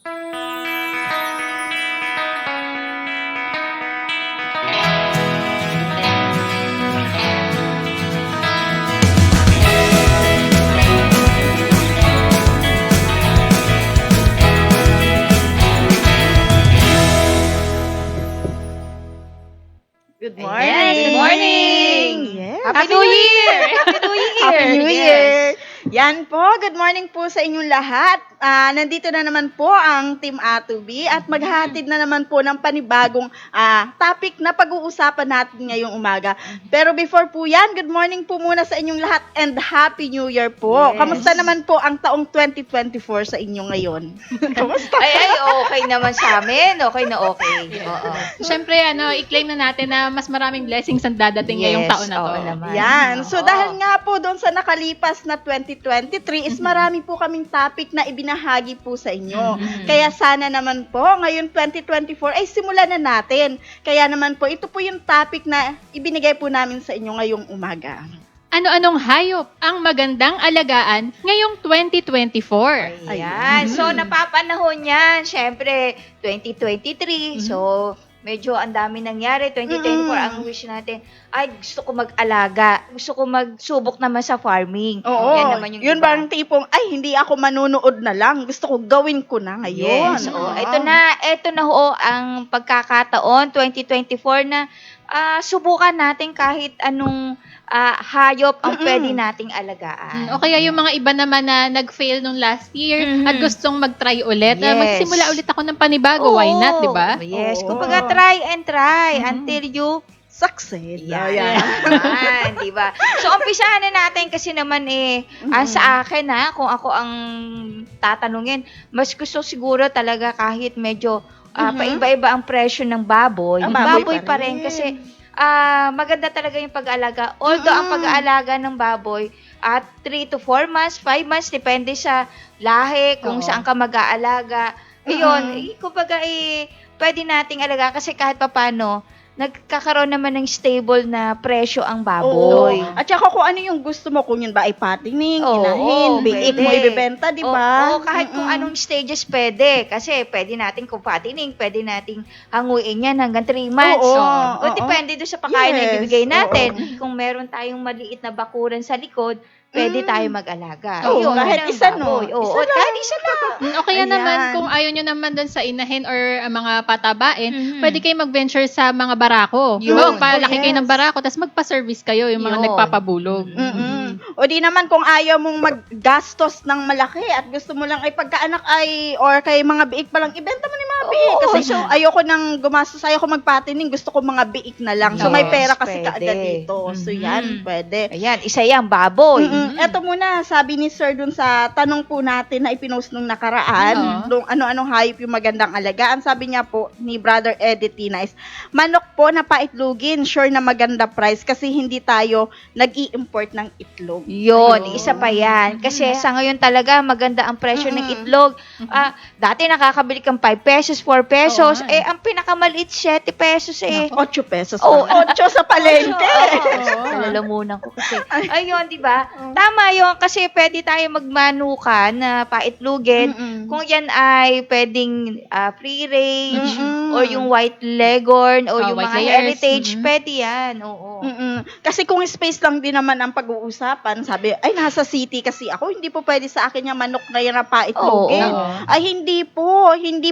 Good Yes, morning! good morning! Yes. Happy New Year! Happy New Year! Happy New Yes. Year! Yan po, good morning po sa inyong lahat. Nandito na naman po ang Team A2B at maghahatid na naman po ng panibagong topic na pag-uusapan natin ngayong umaga. Pero before po yan, good morning po muna sa inyong lahat and Happy New Year po. Yes. Kamusta naman po ang taong 2024 sa inyo ngayon? Kamusta? Ay, okay naman sa amin. Okay na okay. Oo. Siyempre, i-claim na natin na mas maraming blessings ang dadating ngayong taon na to. oo naman. Yan. So, Oo. dahil nga po doon sa nakalipas na 2023 is marami po kaming topic na ibinahagi po sa inyo. Kaya sana naman po, ngayon 2024, ay simulan na natin. Kaya naman po, ito po yung topic na ibinigay po namin sa inyo ngayong umaga. Ano-anong hayop ang magandang alagaan ngayong 2024? Ayan. So, napapanahon yan. Siyempre, 2023. So, medyo ang dami nangyari. 2024, ang wish natin, ay, gusto ko mag-alaga. Gusto ko magsubok naman sa farming. Oo. Yan naman yung Yun iba. bang tipong, ay, hindi ako manunood na lang. Gusto ko gawin ko na ngayon. Yes. Oo. Ito na ho ang pagkakataon 2024 na subukan natin kahit anong hayop ang pwede nating alagaan. O kaya yung mga iba naman na nag-fail nung last year Mhm. at gustong mag-try ulit. Yes. Magsimula ulit ako ng panibago. Why not, di ba? Yes. Oo. Kumbaga, try and try until you Succeed. Yan. Ayan. Yan, di ba? So, umpisahan na natin kasi naman sa akin kung ako ang tatanungin, mas gusto siguro talaga kahit medyo paiba-iba ang presyo ng baboy. Baboy Pa pa rin rin. kasi maganda talaga yung pag-aalaga. Although ang pag-aalaga ng baboy at 3 to 4 months, 5 months, depende sa lahi, kung Oo. saan ka mag-aalaga. Ayun, kumbaga pwede nating alaga kasi kahit papano, nagkakaroon naman ng stable na presyo ang baboy. Oo. At saka kung ano yung gusto mo, kung yun ba ay patining, Oo, inahin, biik pwede. mo ibibenta, di ba? Oo, kahit kung anong stages pwede. Kasi pwede natin kung patining, pwede nating hanguin yan hanggang 3 months. Oo, O, oo. depende doon sa pagkain na Yes, ibibigay natin. oo. Kung meron tayong maliit na bakuran sa likod, pwede tayo mag-alaga. Oo, Ayun, kahit yun ang isa, no? baboy. Oo, Isa lang. kahit isa lang. O kaya Ayan. naman, kung ayaw nyo naman doon sa inahin or mga patabain, Mhm. pwede kayo mag-venture sa mga barako. Yun. Magpalaki Oh, kayo yes. ng barako, tapos magpa-service kayo, yung mga Yun. nagpapabulog. O di naman kung ayaw mong maggastos ng malaki at gusto mo lang ay pagkaanak ay or kay mga biik pa lang, ibenta mo ni mga biik. Oo, Kasi so- ayoko nang gumastos, ayoko magpatining, gusto ko mga biik na lang. So may Yes, pera kasi pwede. kaagad dito. So yan, pwede. Ayan, isa yan, baboy. Eto muna, sabi ni Sir dun sa tanong po natin na ipinost nung nakaraan, nung ano-anong hayop yung magandang alagaan. Sabi niya po ni Brother Eddie Tina is, manok po na paitlugin, sure na maganda price kasi hindi tayo nag-i-import ng itlog. Yun, isa pa yan. Kasi sa ngayon talaga, maganda ang presyo ng itlog. Dati nakakabili kang 5 pesos, 4 pesos. Oo. Ang pinakamaliit, 7 pesos 8 pesos. Oo. 8 sa palengke. Nalalamunan ko kasi. Ayun, di ba? Tama yun, kasi pwede tayo magmanukan na paitlugin. Kung yan ay pwedeng free range, or yung white leghorn, or yung white mga layers. heritage, pwede yan. Oo. Kasi kung space lang din naman ang pag-uusapan, sabi, ay nasa city kasi ako, hindi po pwede sa akin yung manok na yan na paitlogin. Oo. Ay hindi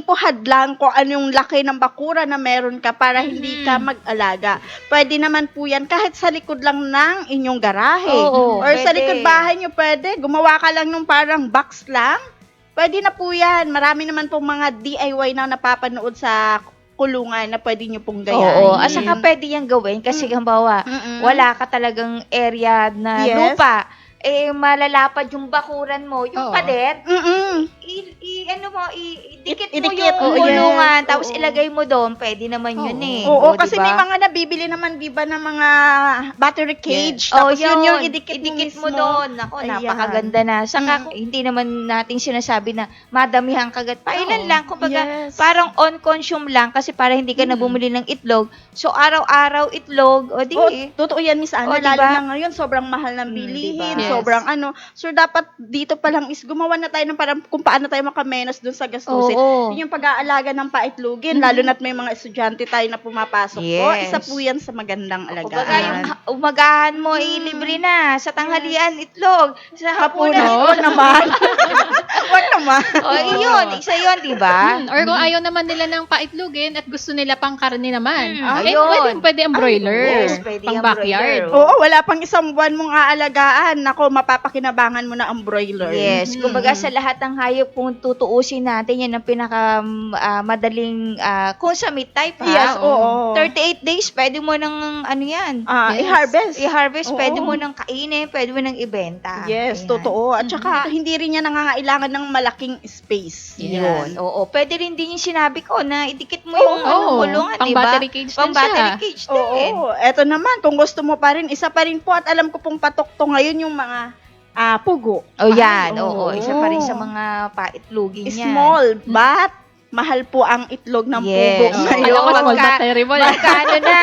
po hadlang kung anong laki ng bakura na meron ka para hindi ka mag-alaga. Pwede naman po yan kahit sa likod lang ng inyong garahe. Oo, Or sa pwede. likod bahay nyo pwede. Gumawa ka lang nung parang box lang. Pwede na po yan. Marami naman pong mga DIY na napapanood sa kulungan na pwede nyo pong gayahin. Oo. At saka pwede yan gawin kasi halimbawa, wala ka talagang area na Yes. lupa. Malalapad yung bakuran mo, yung Oo. pader, idikit mo Idikit, yung oo, kulungan, yes, tapos oo. ilagay mo doon, pwede naman yun eh. Oo, Oo, kasi diba? may mga nabibili naman, di ba, ng mga battery cage. Oh, Tapos yun yung idikit mo mismo. doon. Ako, Ayan. napakaganda na. Saka, hindi naman natin sinasabi na madamihan kagat. Pailan lang. Kumbaga, Yes. parang on-consume lang kasi para hindi ka na bumili ng itlog. So, araw-araw itlog. O di, Oh, totoo yan, Miss Ana. Oh, Lalo diba? na ngayon, sobrang mahal ng bilihin. diba? Sobrang So, dapat dito pa lang is gumawa na tayo ng parang kung paano tayo makamenos dun sa gastusin. Oo. Yun yung pag-aalaga ng paitlogin, lalo na't may mga estudyante tayo na pumapasok po. Yes. Isa po yan sa magandang Kumbaga, yung alagaan. umagahan mo, libre na. Sa tanghalian, itlog. Sa hapunan, Hapunan, itlog. wag naman. Wag naman. Iyon. Isa yun, di ba? Or kung ayaw naman nila ng paitlogin at gusto nila pang karne naman, Ayun. pwede ang broiler. Yes, pwede pang ang backyard. broiler. Oo, wala pang isang buwan mong aalagaan. Nako, mapapakinabangan mo na ang broiler. Yes, kumbaga sa lahat ng hayop kung tutuusin natin, yan ang pinaka madaling kung sa meat type ha. Yes, oo. 38 days pwede mo nang ano yan. Yes. I-harvest. I-harvest, Oo. pwede mo nang kainin, pwede mo nang ibenta. Yes, Ayan. totoo. At saka, hindi rin niya nangangailangan ng malaking space. Yun. Oo, pwede rin din yung sinabi ko na idikit mo Oo. yung kulungan, Pang di ba? battery cage din Pang battery siya. cage din. Oo, eto naman, kung gusto mo pa rin, isa pa rin po, at alam ko pong patok to ngayon yung mga pugo. Oh, yan. Ay, Oo, oo. isa pa rin sa mga paitlogin yan. Small, but mahal po ang itlog ng pugo Yes. ngayon. Alam ko, small Magka- but terrible. Magkano na?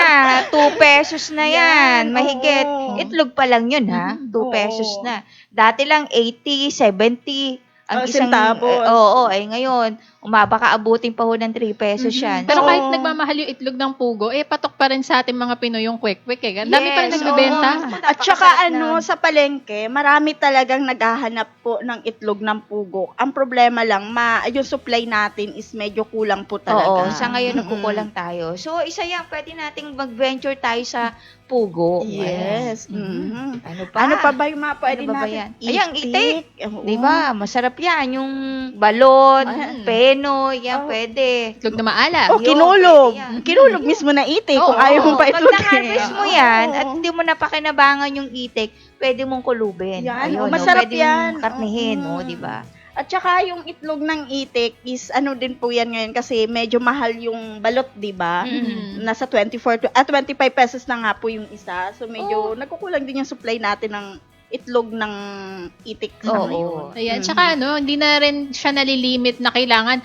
2 pesos na yan. Yan, Mahigit. oo. Itlog pa lang yun, ha? 2 Oo. pesos na. Dati lang 80, 70. Ang isang, centavos. oo, ay ngayon, umabaka-abutin pa ho ng 3 pesos yan. Pero Oo. kahit nagmamahal yung itlog ng pugo, patok pa rin sa ating mga Pinoy yung kwek-kwek eh. Ang dami pa rin Yes, nagbebenta. oo. At saka Napakasarap sa palengke, marami talagang naghahanap po ng itlog ng pugo. Ang problema lang, yung supply natin is medyo kulang po talaga. Oo, sa ngayon nagkukulang tayo. So, isa yan, pwede nating mag-venture tayo sa pugo. Yes. Ayan. Mhm. Ano pa? Ano pa ba yung mga pwede Ano pa ba natin? yan? Ayan, itik. Oo. Di ba? Masarap yan. Yung balot, Ayan. peno, yan Oh. pwede. Itlog na maalat. Oh, Yun, kinulog. pwede yan. Kinulog mismo na itik kung Oo, ayaw mong pag paitlogin. na-harvest mo yan at hindi mo napakinabangan yung itik, pwede mong kulubin. Yan, Ayun, masarap pwede yan. mong karnihin, Oo. di ba? At saka yung itlog ng itik is din po yan ngayon kasi medyo mahal yung balot, di ba? Mm. Nasa 25 pesos na nga po yung isa. So medyo nagkukulang din yung supply natin ng itlog ng itik sa Oo. ngayon. Ayan, tsaka hindi na rin siya nalilimit na kailangan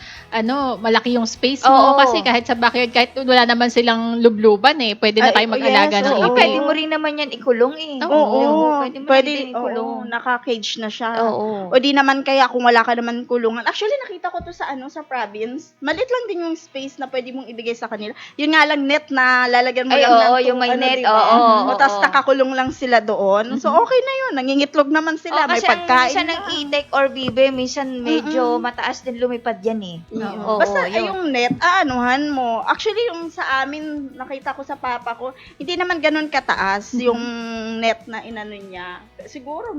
malaki yung space Oo. mo kasi kahit sa backyard, kahit wala naman silang lubluban pwede na tayo mag-alaga yes, ng oo. itik. Pwede mo rin naman yan ikulong eh. Oo, Pwede mo pwede, rin din ikulong. naka-cage na siya. Oo. O di naman kaya kung wala ka naman kulungan. Actually, nakita ko to sa sa province. Malit lang din yung space na pwede mong ibigay sa kanila. Yun nga lang net na lalagyan mo Ay, lang oo, ng yung may net, diba? oo, O tapos oo. nakakulong lang sila doon. So okay na yun. Nangingitlog naman sila. May Kasi ang pagkain minsan ng na. itik or bibe, minsan medyo mataas din lumipad yan eh. Oo, Basta yun. yung net, aanuhan mo. Actually, yung sa amin, nakita ko sa papa ko, hindi naman ganun kataas yung net na inano niya. Siguro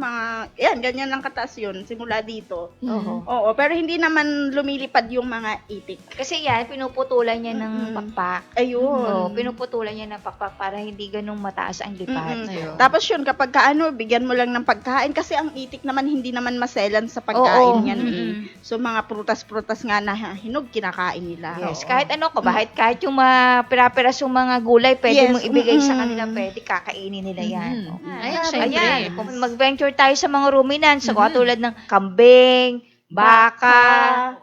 ganyan lang kataas yun, simula dito. Oo. Oo, pero hindi naman lumilipad yung mga itik. Kasi yan, pinuputulan niya ng pakpak. Ayun. Oo, pinuputulan niya ng pakpak para hindi ganun mataas ang lipad. Ayun. Tapos yun, kapag bigyan mo lang ng pagkain, kasi ang itik naman, hindi naman maselan sa pagkain Oo. yan eh. So, mga prutas-prutas nga na hinog, kinakain nila. Yes, Oo. kahit ano ko, kahit yung pira-pirasong mga gulay, pwede Yes, mong ibigay sa mm-mm. kanila, pwede kakainin nila yan. Oo. Ayan, syempre. Ayan, kung mag-venture tayo sa mga ruminants, so katulad ng kambing, baka,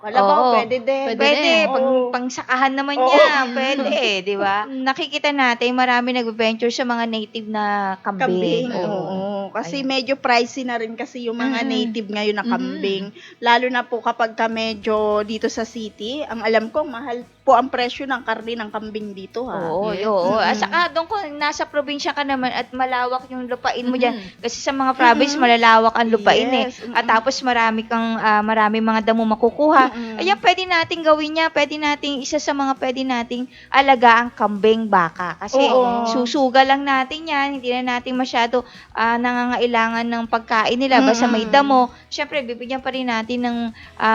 Kalabaw, oo. pwede din. Pwede, Oo. pangsakahan naman Oo. niya, pwede, di ba? Nakikita natin, marami nag-venture sa mga native na kambing. Kambing, oo. Kasi medyo pricey na rin kasi yung mga native ngayon na kambing. Lalo na po kapag medyo dito sa city, ang alam ko, mahal po ang presyo ng karne ng kambing dito, ha? Oo, oo. At saka doon kung nasa probinsya ka naman at malawak yung lupain mo dyan. Kasi sa mga province, malalawak ang lupain Yes, eh. At tapos marami mga damo makukuha. Ayan, pwede nating gawin niya. Pwede nating, isa sa mga pwede nating alaga ang kambing baka. Kasi Oo. susuga lang natin yan. Hindi na natin masyado nangangailangan ng pagkain nila. Basta may damo. Siyempre, bibigyan pa rin natin ng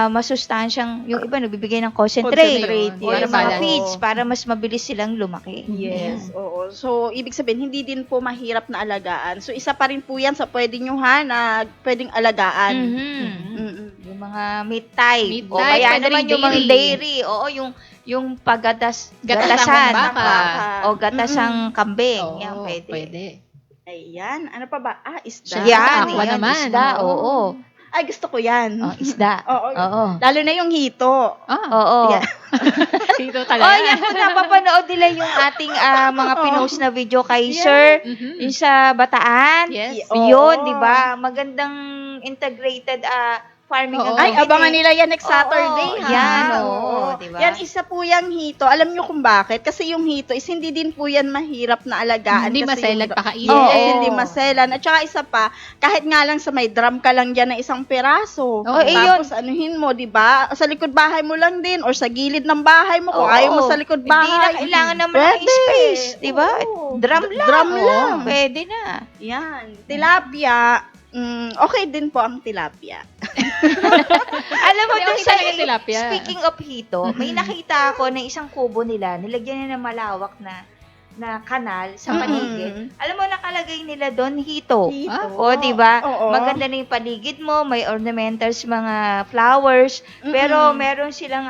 masustansyang, yung iba nagbibigay ng concentrate. Concentrate, Or yes. mga Balance. feeds para mas mabilis silang lumaki. Yes, oo. So, ibig sabihin, hindi din po mahirap na alagaan. So, isa pa rin po yan sa pwede nyo, na pwedeng alagaan. Mm-mm. Yung mga meat type. Meat O type, kaya pwede naman rin yung mga dairy. dairy. Oo, yung gatasan. Gatasang baka. O gatasang kambing. Oo, Yan, pwede. Ayan. Ano pa ba? Isda. Yan, Aqua yan, naman. isda. Oo. Ay, gusto ko yan. Oh, isda. Oo. Oo. Lalo na yung hito. Oo. Yeah. Dito Oh, talaga. yan kung napapanood nila yung ating mga pinost na video kay Sir, yung sa Bataan. Yes. Oo. Yun, di ba? Magandang integrated farming Oo. ang Ay, gawin abangan eh. nila yan next Saturday, Oo, ha? yan, oo. Ayan, isa po yung hito. Alam nyo kung bakit? Kasi yung hito is hindi din po yan mahirap na alagaan. Hindi kasi maselan, yung- pakainin. Yes, Oo. hindi maselan. At saka isa pa, kahit nga lang sa may drum ka lang dyan na isang piraso. Oo, Tapos anuhin mo, di ba? Sa likod bahay mo lang din or sa gilid ng bahay mo. Kung Oo. ayaw mo sa likod Hindi na bahay. kailangan ng malaking Pwede. space, di ba? Oo. Drum lang. Drum Oo, lang. Pwede na. Yan. Tilapia, okay din po ang tilapia. Alam mo, Hindi, dun okay sa, talaga tilapia. speaking of hito, may nakita ako na isang kubo nila, nilagyan na ng malawak na kanal sa paligid. Alam mo, nakalagay nila doon hito. Hito. O, di ba? Oo. Maganda na yung paligid mo, may ornamentals, mga flowers, pero meron silang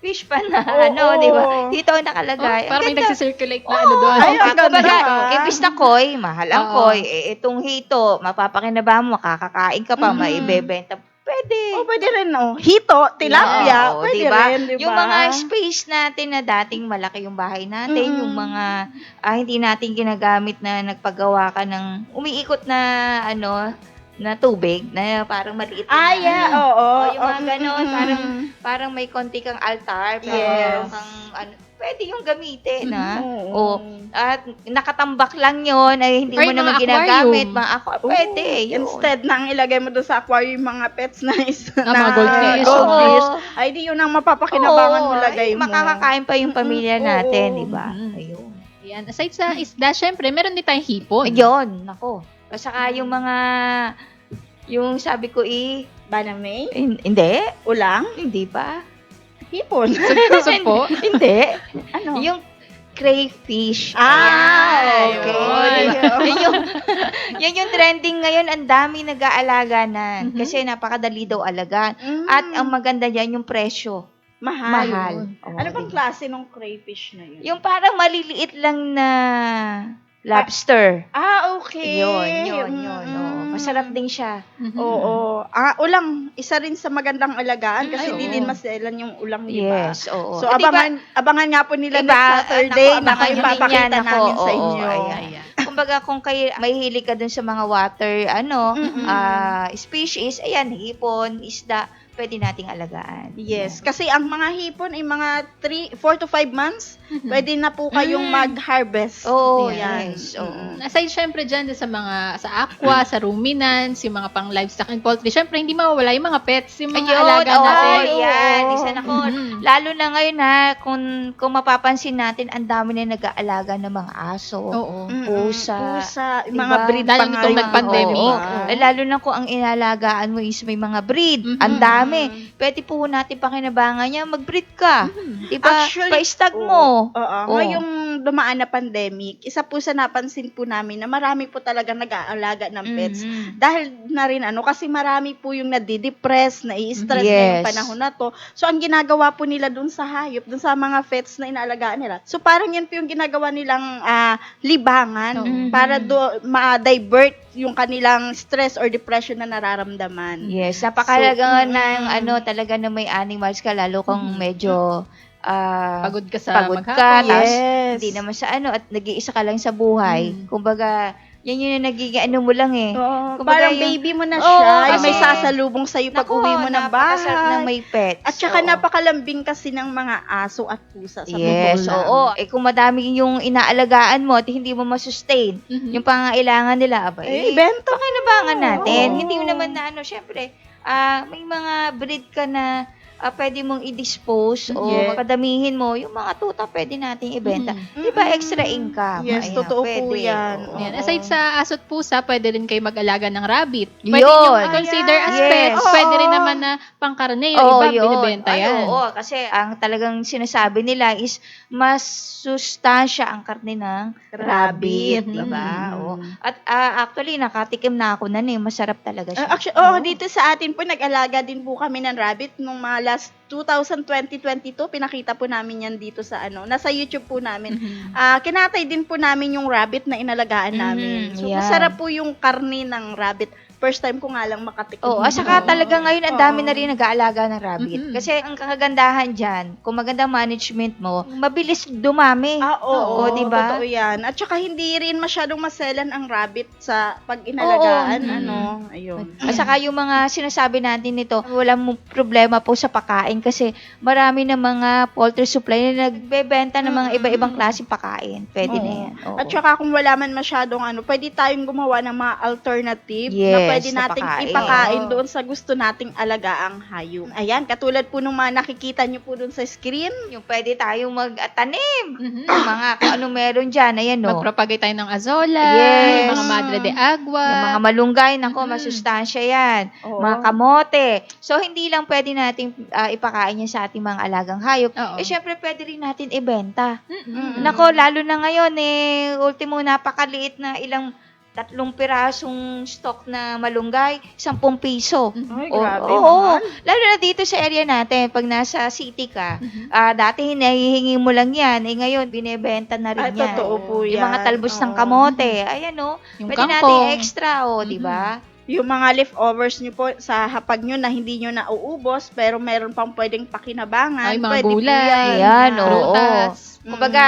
fish pa na, Oo. di ba? Dito ang nakalagay. Ang Parang may ganda. nagsisirculate na ano doon. Ay, ang ganda. Kumbaga, imbis na koi, mahal ang Oo. koi. Itong hito, mapapakinabahan mo, makakakain ka pa, maibebenta. Pwede. Pwede rin, Hito, tilapia, Oo, pwede diba? rin, di ba? Yung mga space natin na dating malaki yung bahay natin, yung mga hindi natin ginagamit na nagpagawa ka ng umiikot na na tubig na parang maliit na yeah, oo. yung mga ganon, parang may konti kang altar, pero Yes. meron kang pwede yung gamitin, Oo. At nakatambak lang yon ay hindi Or mo yung naman mga ginagamit. aquarium. Pwede. Yun. Instead nang ilagay mo doon sa aquarium yung mga pets na mga goldfish. goldfish, Oo. ay di yun ang mapapakinabangan mo lagay ay, mo. makakakain pa yung pamilya Oo. natin, di ba? Mm. Ayun. Yan. Aside sa isda, syempre, meron din tayong hipon. Ayun, nako. At saka yung sabi ko Banamay, hindi, ulang, hindi pa. hipon. Sugpo. Hindi. Ano? Yung crayfish. Ah, Ayan. okay. Oo, diba? Yan yung trending ngayon. Ang dami nag-aalaga na. Kasi napakadali daw alagaan. At ang maganda dyan, yung presyo. Mahal. Oo, Ano bang diba? klase ng crayfish na yun? Yung parang maliliit lang na lobster. Okay. Yun. Oo. Masarap din siya. Oo. Ulang, isa rin sa magandang alagaan kasi Ay, hindi oo. din maselan yung ulang, di ba? Yes, oo. So, Eh, di ba, abangan nga po nila Iba, next Saturday nako, na abangan nyo din ipapakita yan, nako, namin sa oo, inyo. ayan. Kumbaga, kung kayo may hilig ka dun sa mga water, species, ayan, hipon, isda, pwede nating alagaan. Yes, kasi ang mga hipon ay mga 4 to 5 months, pwede na po kayong mag-harvest. Oo, Yan. yes. Oo. Aside syempre dyan sa mga sa aqua, sa ruminants, yung mga pang livestock and poultry, syempre hindi mawawala yung mga pets, yung mga alaga natin. Yan. Oo. Isa na ko. Mhm. Lalo na ngayon kung mapapansin natin, ang dami na nag-aalaga ng mga aso. Oo. Pusa. Yung Diba? mga breed Lalo pa nitong ngayon. nag-pandemic. Oo. Oo. Lalo na kung ang inalagaan mo is may mga breed. Ang dami. Pwede po natin pakinabangan niya, mag-breed ka. Diba? Actually, Pa-stag mo. Oo. Oo. Ngayong dumaan na pandemic, isa po sa napansin po namin na marami po talaga nag-aalaga ng pets. Mhm. Dahil na rin kasi marami po yung nadidepress, nai-stress na yung Yes. panahon na to. So, ang ginagawa po nila dun sa hayop, dun sa mga pets na inaalagaan nila. So, parang yan po yung ginagawa nilang libangan para ma-divert yung kanilang stress or depression na nararamdaman. Yes, napakalaga So, ng talaga na may animals ka, lalo kung medyo Pagod ka sa pagod maghapon. ka, tapos Yes. hindi naman sa at nag-iisa ka lang sa buhay. Kumbaga, yan yung nagiging mo lang eh. Oo, Kumbaga parang yung- baby mo na Oo, siya, yung kasi- may sasalubong sa'yo pag Nako, uwi mo ng napakasarap bahay. na may pets. At saka Oo. napakalambing kasi ng mga aso at pusa sa Yes, totoo lang. oo. Kung madami yung inaalagaan mo at hindi mo masustain yung pangangailangan nila, Bento. pakinabangan natin. Oo. Hindi mo naman na syempre, may mga breed ka na pwede mong i-dispose o Yes. padamihin mo, yung mga tuta pwede nating ibenta. Di ba extra income? Yes, Ayan, totoo po pwede. yan. Oo. Yan. Aside sa aso at pusa, pwede rin kayo mag-alaga ng rabbit. Pwede Yun. nyo consider as Yes. pets. Oo. Pwede rin naman na pangkarne. Yung Oo, iba, yun. binibenta yan. Oo, kasi ang talagang sinasabi nila is mas sustansya ang karne ng rabbit, di ba? Oo. At actually, nakatikim na ako na masarap talaga siya. Actually, dito sa atin po, nag-alaga din po kami ng rabbit nung mga last 2022, pinakita po namin yan dito sa nasa YouTube po namin. Kinatay din po namin yung rabbit na inalagaan namin. So, yan. masarap po yung karne ng rabbit. First time ko nga lang makatikim. At saka talaga ngayon ang dami Oo. na rin nag-aalaga ng rabbit. Mm-mm. Kasi ang kagandahan dyan, kung magandang management mo, mabilis dumami. Oo, Oo, diba? totoo yan. At saka hindi rin masyadong maselan ang rabbit sa pag-inalagaan, ayun. At saka yung mga sinasabi natin nito, walang problema po sa pagkain kasi marami na mga poultry supply na nagbebenta ng mga iba-ibang klaseng pakain. Pwede na yan. Oo. At saka kung wala man masyadong pwede tayong gumawa ng mga alternative na Yes, pwede na nating pakain. ipakain Oo. doon sa gusto nating alagaang hayop. Ayan, katulad po ng mga nakikita nyo po doon sa screen. Yung pwede tayong magtanim. Mhm. Mga kung ano meron dyan. Ayan, no? Mag-propagate tayo ng azola, Yes. yung mga madre de agua. Yung mga malunggay, nako, Mhm. masustansya yan. Oo. Mga kamote. So, hindi lang pwede natin ipakain yan sa ating mga alagang hayop. Oo. Syempre, pwede rin natin ibenta. Mm-mm. Nako, lalo na ngayon, ultimo napakaliit na ilang 3 pirasong stock na malunggay, 10 piso. Ay, Oo, grabe, oo. mahal. Lalo na dito sa area natin, pag nasa city ka, Mhm. dati hinahihingi mo lang yan, ngayon binebenta na rin Ay, yan. totoo po Yung yan. mga talbos ng Oo. kamote, ayan Yung pwede kangkong. natin extra, di Mhm. ba? Yung mga leftovers nyo po sa hapag nyo na hindi nyo nauubos, pero meron pang pwedeng pakinabangan. Ay, mga pwede po gulay. yan. Ayan, oo. Prutas. Kumbaga,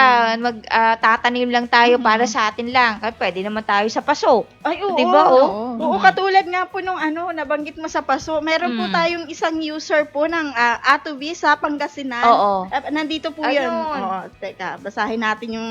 tatanim lang tayo para sa atin lang. Kaya pwede naman tayo sa paso. Ay, oo. Diba, Oo. Oo, katulad nga po nung nabanggit mo sa paso, meron po Mm. tayong isang user po ng Atubi sa Pangasinan. Oo. Nandito po Ayun. yan. Oo, teka, basahin natin yung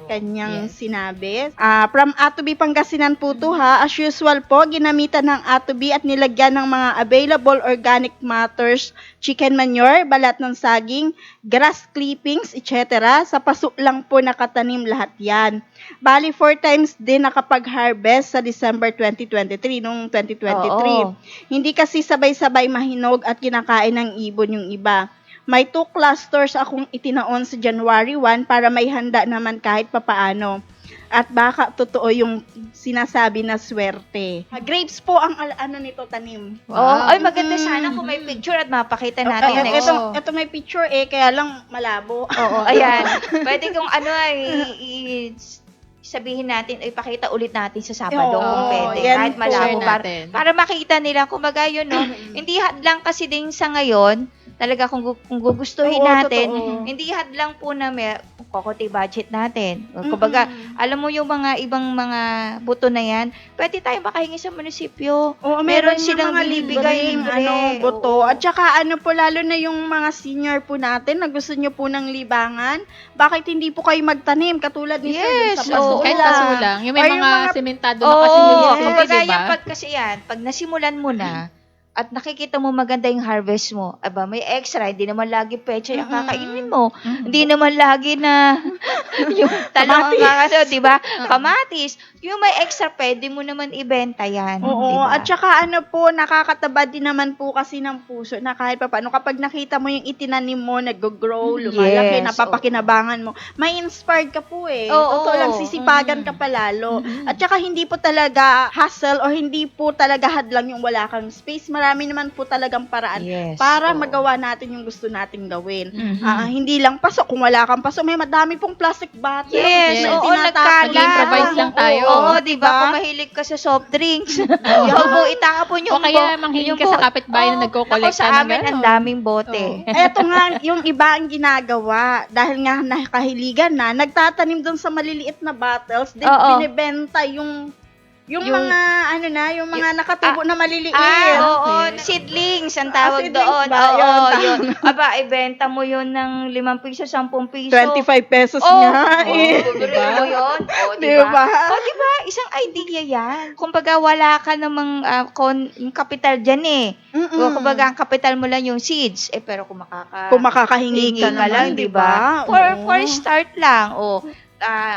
kanyang Yes. sinabi. From Atubi Pangasinan po to ha. As usual po, ginamitan ng Atubi at nilagyan ng mga available organic matters, chicken manure, balat ng saging, grass clippings, etc. Sa paso lang po nakatanim lahat yan. Bali, 4 times din nakapag-harvest sa December 2023, nung 2023. Oo. Hindi kasi sabay-sabay mahinog at kinakain ng ibon yung iba. May 2 clusters akong itinaon sa January 1 para may handa naman kahit papaano. At baka totoo yung sinasabi na swerte. Grapes po ang nito tanim. Oh, ay maganda Mm. sana kung may picture at mapakita natin Oo. next. Ito may picture kaya lang malabo. Oo, ayan. Pwede kung sabihin natin, ipakita ulit natin sa Sabado Oo, kung pwede. yan Kahit po. malabo. Share Para, natin. para makita nila, kumbaga yun, no? Hindi hadlang kasi din sa ngayon, talaga kung gugustuhin Oo, natin, totoo. hindi hadlang po na may kokote budget natin. Kumbaga, alam mo yung mga ibang mga buto na yan, pwede tayo makahingi sa munisipyo. Oo, Meron meron silang mga binibigay libreng, libre. buto. Oo. At saka po, lalo na yung mga senior po natin na gusto nyo po ng libangan, bakit hindi po kayo magtanim? Katulad nito Yes, sa paso oo. Kahit lang. paso lang. Yung may Or yung mga mga- sementado na Oo, kasi yung yes. city, kumbaga diba? yan, kasi yan, pag nasimulan mo na, at nakikita mo maganda yung harvest mo, aba, may extra, hindi naman lagi pecha yung kakainin mo. Hindi naman lagi na yung talong ang kakano, di ba? Kamatis. Yung may extra, pwede mo naman ibenta yan. Oo, di ba? at saka po, nakakataba din naman po kasi ng puso na kahit pa paano, kapag nakita mo yung itinanim mo, nag-grow, lumalaki, Yes, napapakinabangan mo, may inspired ka po eh. Oo. Totoo lang, sisipagan ka palalo. At saka hindi po talaga hassle or hindi po talaga hadlang yung wala kang space. Marami naman po talagang paraan Yes, para oo. magawa natin yung gusto nating gawin. Mhm. Hindi lang paso. Kung wala kang paso, may madami pong plastic bottles. Yes, Yes. oo, Tinatapon. nagkala. Mag-improvise lang tayo. Oo, di ba? Kung mahilig ka sa soft drinks, huwag mo itapon yung O kaya manghingi ka sa kapitbahay na nagko-collect Ako sa ka ng amin, gano'n. ang daming bote. Oo. Eto nga, yung iba ang ginagawa, dahil nga nakahiligan na, nagtatanim doon sa maliliit na bottles, then Oo. binibenta yung Yung- mga, yung mga nakatubo na maliliit. Oo, Okay. seedlings ang tawag seedlings doon. ba? Oo, Yun, yun. Aba, ibenta mo yun ng 5 piso, 10 piso. 25 pesos Oh, nga eh. diba? mo yun. Oh, Diba? diba? Oh, diba? Isang idea yan. Kumbaga, wala ka namang yung capital dyan eh. Kumbaga, ang capital mo lang yung seeds. Pero kung Kung makakahingi ka naman, di diba? ba? Oo. For start lang.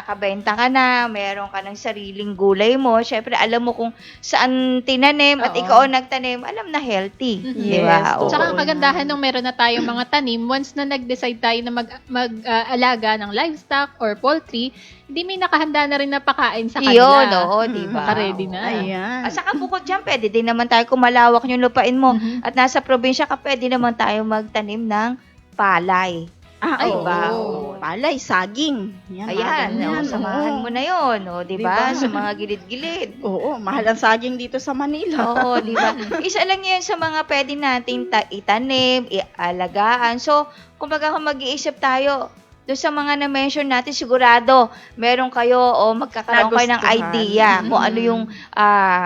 Kabenta ka na, meron ka ng sariling gulay mo. Syempre, alam mo kung saan tinanim at Oo. ikaw ang nagtanim, alam na healthy. Mhm. Di ba? Yes, Oo. Tsaka ang Oo kagandahan naman. nung meron na tayong mga tanim, once na nag-decide tayo na mag-alaga ng livestock or poultry, hindi may nakahanda na rin na pakain sa kanila. Yun, oo, di ba? Naka-ready na. Ayan. At saka bukod dyan, pwede din naman tayo kung malawak yung lupain mo. Mhm. At nasa probinsya ka, pwede naman tayo magtanim ng palay. Ay, Diba? oo. Oo. palay, saging. Yan, mga Ayan, ganyan. samahan Oo. mo na yun, di Diba? ba? Sa mga gilid-gilid. Oo, mahal ang saging dito sa Manila. Oo, di ba? Isa lang yan sa mga pwede nating itanim, ialagaan. So, kumbaga kung mag-iisip tayo, doon sa mga na-mention natin, sigurado, meron kayo o magkakaroon kayo ng Nagustuhan. idea kung ano yung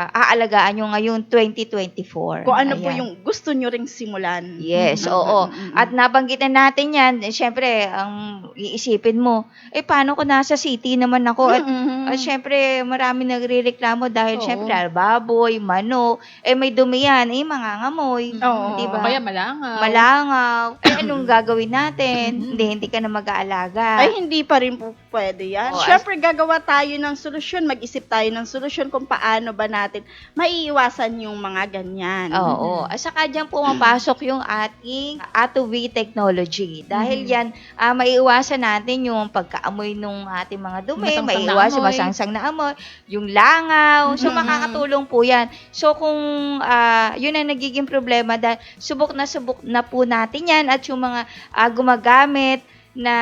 aalagaan nyo ngayong 2024. Kung ano po Ayan. yung gusto nyo ring simulan. Yes, oo. At nabanggit na natin yan, syempre, ang iisipin mo, paano ko nasa city naman ako? At syempre, marami nagrereklamo dahil Oo. syempre, baboy, manok, may dumi yan, mangangamoy. Oo. Di O ba? kaya malangaw. Malangaw. Anong gagawin natin? Hindi ka na mag-aalaga. Ay, hindi pa rin po pwede yan. Oo, Siyempre, gagawa tayo ng solusyon, mag-isip tayo ng solusyon kung paano ba natin maiiwasan yung mga ganyan. Oo. At saka dyan pumapasok yung ating Atovi technology. Dahil yan, maiiwasan natin yung pagkaamoy ng ating mga dumi, Masangsang na maiiwasan amoy. masangsang na amoy, yung langaw. So, makakatulong po yan. So, kung yun ang nagiging problema, dahil subok na po natin yan at yung mga gumagamit na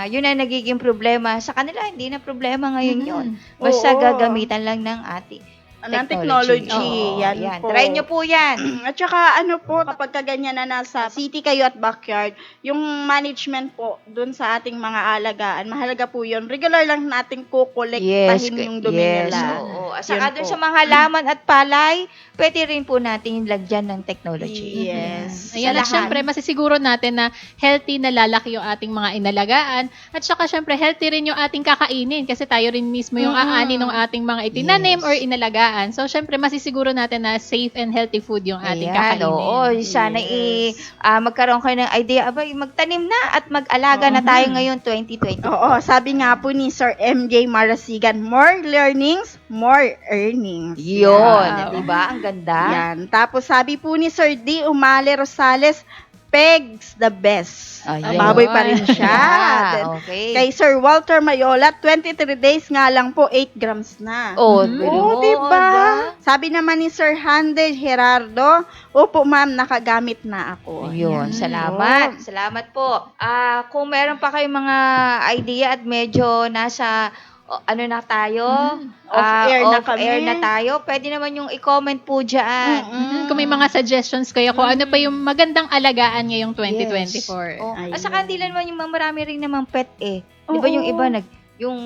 yun ang nagiging problema. Sa kanila, hindi na problema ngayon yun. Basta Oo. gagamitan lang ng ating Ng technology. Oo, Yan po. Try nyo po yan. At saka ano po, kapag kaganyan na nasa city kayo at backyard, yung management po dun sa ating mga alagaan, mahalaga po yun. Regular lang nating kukolektahin yung dumi nila. Oo. At Yun saka dun po. sa mga halaman at palay, pwede rin po natin lagyan ng technology. Yes. Ayan, at lahat. syempre, masisiguro natin na healthy na lalaki yung ating mga inalagaan. At saka, syempre, healthy rin yung ating kakainin kasi tayo rin mismo yung aani ng ating mga itinanim or inalagaan. So, syempre, masisiguro natin na safe and healthy food yung ating Ayan, kakainin. oo. Sana Yes. magkaroon kayo ng idea. Abay, magtanim na at mag-alaga na tayo ngayon 2020. Oo, sabi nga po ni Sir MJ Marasigan, more learnings, more earnings. Yun, Yan. di ba? Ang ganda. Yan. Tapos sabi po ni Sir D. Umale Rosales, Pegs the best. Ayun. Baboy pa rin siya. Then, Okay. Kay Sir Walter Mayola, 23 days nga lang po, 8 grams na. Oh, Oo, diba? Sabi naman ni Sir Hande Gerardo, opo ma'am, nakagamit na ako. Ayun, salamat. Salamat po. Kung meron pa kayong mga idea at medyo nasa ano na tayo, Off-air na kami. off-air na tayo, pwede naman yung i-comment po dyan. Kung may mga suggestions kayo kung ano pa yung magandang alagaan ngayong 2024. Oh. Ayun. At saka hindi lang naman yung marami rin namang pet Di ba yung Oo. iba yung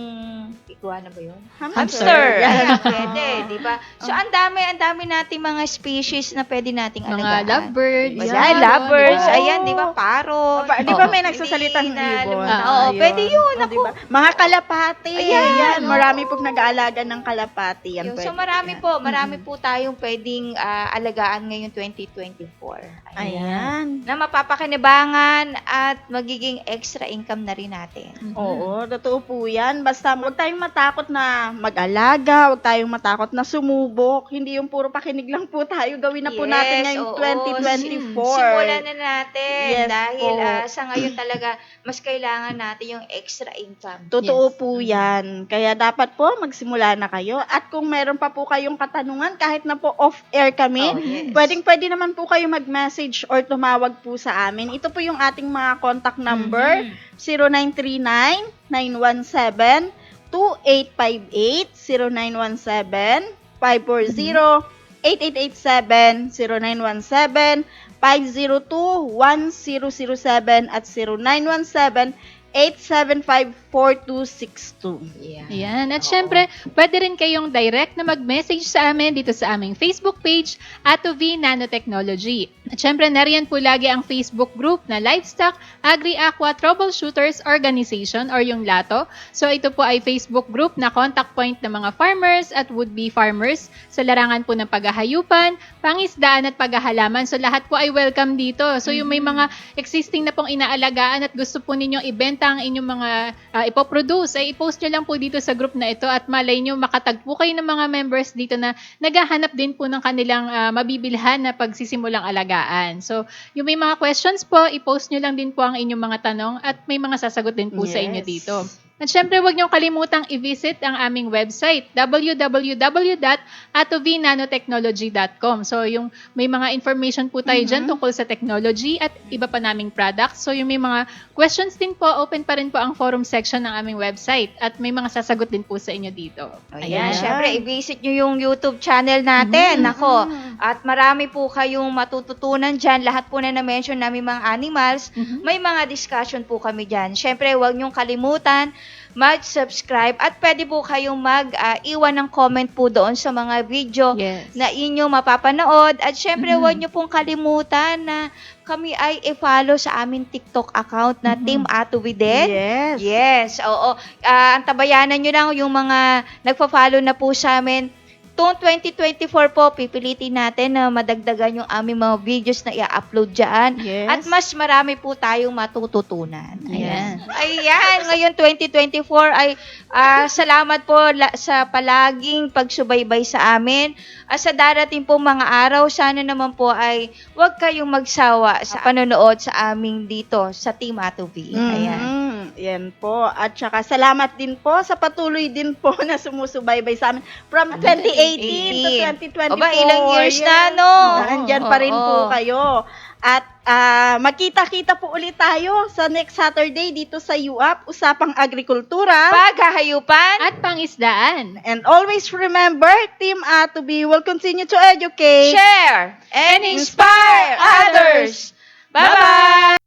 iguana ba yun? Hamster. Ayan, pwede, di ba? So, ang dami nating mga species na pwede nating Mga alagaan. lovebirds. Ayan, lovebirds. Oo. Ayan, di ba? Parrot. Di ba Oo. may nagsasalitang Hindi na ibon? Oo, Ayun. pwede yun. O, Ako. diba? Mga kalapati. Ayan. Marami pong nag-aalaga ng kalapati. Yan Yun. So, pwede. marami po tayong pwedeng alagaan ngayong 2024. Ayan. Na mapapakinabangan at magiging extra income na rin natin. Oo, totoo po yan. Basta huwag tayong matakot na mag-alaga, huwag tayong matakot na sumubok. Hindi yung puro pakinig lang po tayo. Gawin na po natin ngayong oo. 2024. Simulan na natin. Yes dahil po. sa ngayon talaga, mas kailangan natin yung extra income. Totoo po yan. Kaya dapat po magsimula na kayo. At kung meron pa po kayong katanungan, kahit na po off-air kami, Oh, yes. pwede naman po kayo mag-message or tumawag po sa amin. Ito po yung ating mga contact number, 0939-917-2858, 0917-540-8887, 0917-502-1007, at 0917-875-4262. Yeah. Ayan. At syempre, pwede rin kayong direct na mag-message sa amin dito sa aming Facebook page, Atovi Nanotechnology. At syempre, nariyan po lagi ang Facebook group na Livestock Agri-Aqua Troubleshooters Organization or yung LATO. So, ito po ay Facebook group na contact point ng mga farmers at would-be farmers sa larangan po ng paghahayupan, pangisdaan at paghahalaman. So, lahat po ay welcome dito. So, yung may mga existing na pong inaalagaan at gusto po ninyong ibenta ang inyong mga ipoproduce, ay i-post nyo lang po dito sa group na ito at malay nyo makatagpo kayo ng mga members dito na naghahanap din po ng kanilang mabibilhan na pagsisimulang alagaan. So, yung may mga questions po, i-post nyo lang din po ang inyong mga tanong at may mga sasagot din po sa inyo Yes. dito. At syempre, huwag niyong kalimutang i-visit ang aming website, www.atovinanotechnology.com. So, yung may mga information po tayo dyan tungkol sa technology at iba pa naming products. So, yung may mga questions din po, open pa rin po ang forum section ng aming website at may mga sasagot din po sa inyo dito. Ayan, syempre, i-visit nyo yung YouTube channel natin. Nako, at marami po kayong matututunan dyan. Lahat po na na-mention namin mga animals, may mga discussion po kami dyan. Syempre, huwag nyong kalimutan mag-subscribe at pwede po kayong mag-iwan ng comment po doon sa mga video na inyong mapapanood. At syempre, huwag nyo pong kalimutan na kami ay i-follow sa aming TikTok account na Team Atubi din. Yes, oo. Antabayanan nyo lang yung mga nagpa-follow na po sa amin. Itong 2024 po, pipilitin natin na madagdagan yung aming mga videos na i-upload dyan. At mas marami po tayong matututunan. Ayan. Ngayon 2024 ay salamat po sa palaging pagsubaybay sa amin. Sa darating po mga araw, sana naman po ay huwag kayong magsawa sa panonood sa aming dito sa Team Atubi. Ayan. Yan po. At saka salamat din po sa patuloy din po na sumusubaybay sa amin from 2018 to 2024. Aba, ilang years na, no? Nandyan pa rin po kayo. At magkita-kita po ulit tayo sa next Saturday dito sa UAP, Usapang Agrikultura, Paghahayupan, at Pangisdaan. And always remember, Team Atubi will continue to educate, share, and inspire others. Bye-bye!